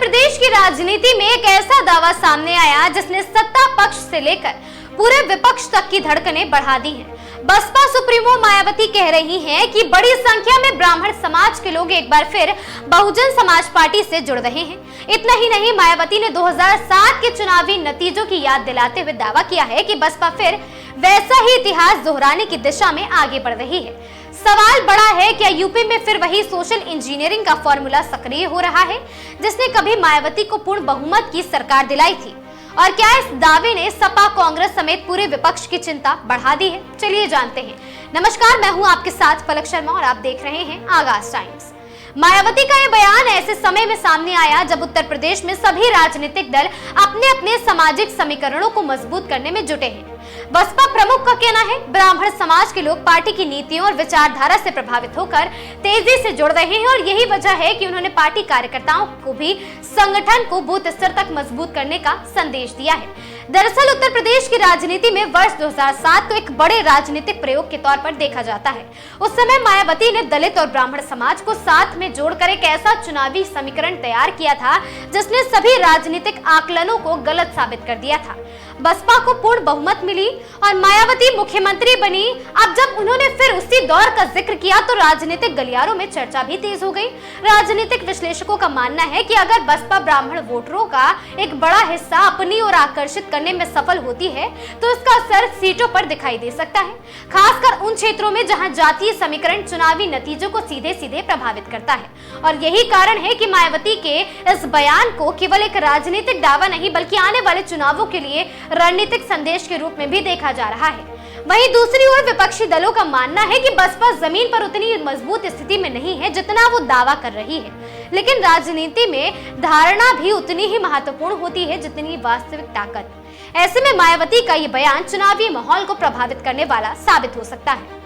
प्रदेश की राजनीति में एक ऐसा दावा सामने आया जिसने सत्ता पक्ष से लेकर पूरे विपक्ष तक की धड़कनें बढ़ा दी हैं। बसपा सुप्रीमो मायावती कह रही हैं कि बड़ी संख्या में ब्राह्मण समाज के लोग एक बार फिर बहुजन समाज पार्टी से जुड़ रहे हैं। इतना ही नहीं, मायावती ने 2007 के चुनावी नतीजों की याद दिलाते हुए दावा किया है कि बसपा फिर वैसा ही इतिहास दोहराने की दिशा में आगे बढ़ रही है। सवाल बड़ा है, क्या यूपी में फिर वही सोशल इंजीनियरिंग का फॉर्मूला सक्रिय हो रहा है जिसने कभी मायावती को पूर्ण बहुमत की सरकार दिलाई थी? और क्या इस दावे ने सपा, कांग्रेस समेत पूरे विपक्ष की चिंता बढ़ा दी है? चलिए जानते हैं। नमस्कार, मैं हूं आपके साथ पलक शर्मा और आप देख रहे हैं आगाज टाइम्स। मायावती का यह बयान ऐसे समय में सामने आया जब उत्तर प्रदेश में सभी राजनीतिक दल अपने अपने सामाजिक समीकरणों को मजबूत करने में जुटे हैं। बसपा प्रमुख का कहना है, ब्राह्मण समाज के लोग पार्टी की नीतियों और विचारधारा से प्रभावित होकर तेजी से जुड़ रहे हैं और यही वजह है कि उन्होंने पार्टी कार्यकर्ताओं को भी संगठन को बूथ स्तर तक मजबूत करने का संदेश दिया है। दरअसल उत्तर प्रदेश की राजनीति में वर्ष 2007 को एक बड़े राजनीतिक प्रयोग के तौर पर देखा जाता है। उस समय मायावती ने दलित और ब्राह्मण समाज को साथ में जोड़कर एक ऐसा चुनावी समीकरण तैयार किया था जिसने सभी राजनीतिक आकलनों को गलत साबित कर दिया था। बसपा को पूर्ण बहुमत मिली और मायावती मुख्यमंत्री बनी। अब जब उन्होंने फिर उसी दौर का जिक्र किया तो राजनीतिक गलियारों में चर्चा भी तेज हो गई। राजनीतिक विश्लेषकों का मानना है कि अगर बसपा ब्राह्मण वोटरों का एक बड़ा हिस्सा अपनी ओर आकर्षित करने में सफल होती है तो इसका असर सीटों पर दिखाई दे सकता है, खासकर उन क्षेत्रों में जहां जातीय समीकरण चुनावी नतीजों को सीधे सीधे प्रभावित करता है। और यही कारण है कि मायावती के इस बयान को केवल एक राजनीतिक दावा नहीं बल्कि आने वाले चुनावों के लिए रणनीतिक संदेश के रूप में भी देखा जा रहा है। वहीं दूसरी ओर विपक्षी दलों का मानना है कि बसपा जमीन पर उतनी मजबूत स्थिति में नहीं है जितना वो दावा कर रही है, लेकिन राजनीति में धारणा भी उतनी ही महत्वपूर्ण होती है जितनी वास्तविक ताकत। ऐसे में मायावती का ये बयान चुनावी माहौल को प्रभावित करने वाला साबित हो सकता है।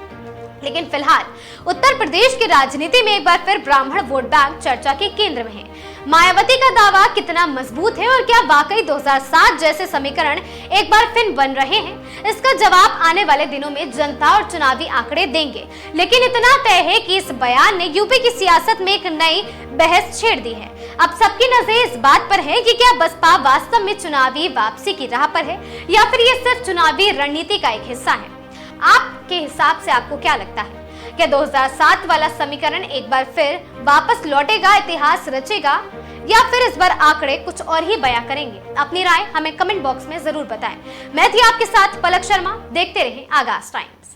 लेकिन फिलहाल उत्तर प्रदेश की राजनीति में एक बार फिर ब्राह्मण वोट बैंक चर्चा के केंद्र में है। मायावती का दावा कितना मजबूत है और क्या वाकई 2007 जैसे समीकरण एक बार फिर बन रहे हैं? इसका जवाब आने वाले दिनों में जनता और चुनावी आंकड़े देंगे। लेकिन इतना तय है कि इस बयान ने यूपी की सियासत में एक नई बहस छेड़ दी है। अब सबकी नजर इस बात पर है कि क्या बसपा वास्तव में चुनावी वापसी की राह पर है या फिर ये सिर्फ चुनावी रणनीति का एक हिस्सा है। आपके हिसाब से आपको क्या लगता है? क्या 2007 वाला समीकरण एक बार फिर वापस लौटेगा, इतिहास रचेगा, या फिर इस बार आंकड़े कुछ और ही बयां करेंगे? अपनी राय हमें कमेंट बॉक्स में जरूर बताएं। मैं थी आपके साथ पलक शर्मा। देखते रहें आगाज टाइम्स।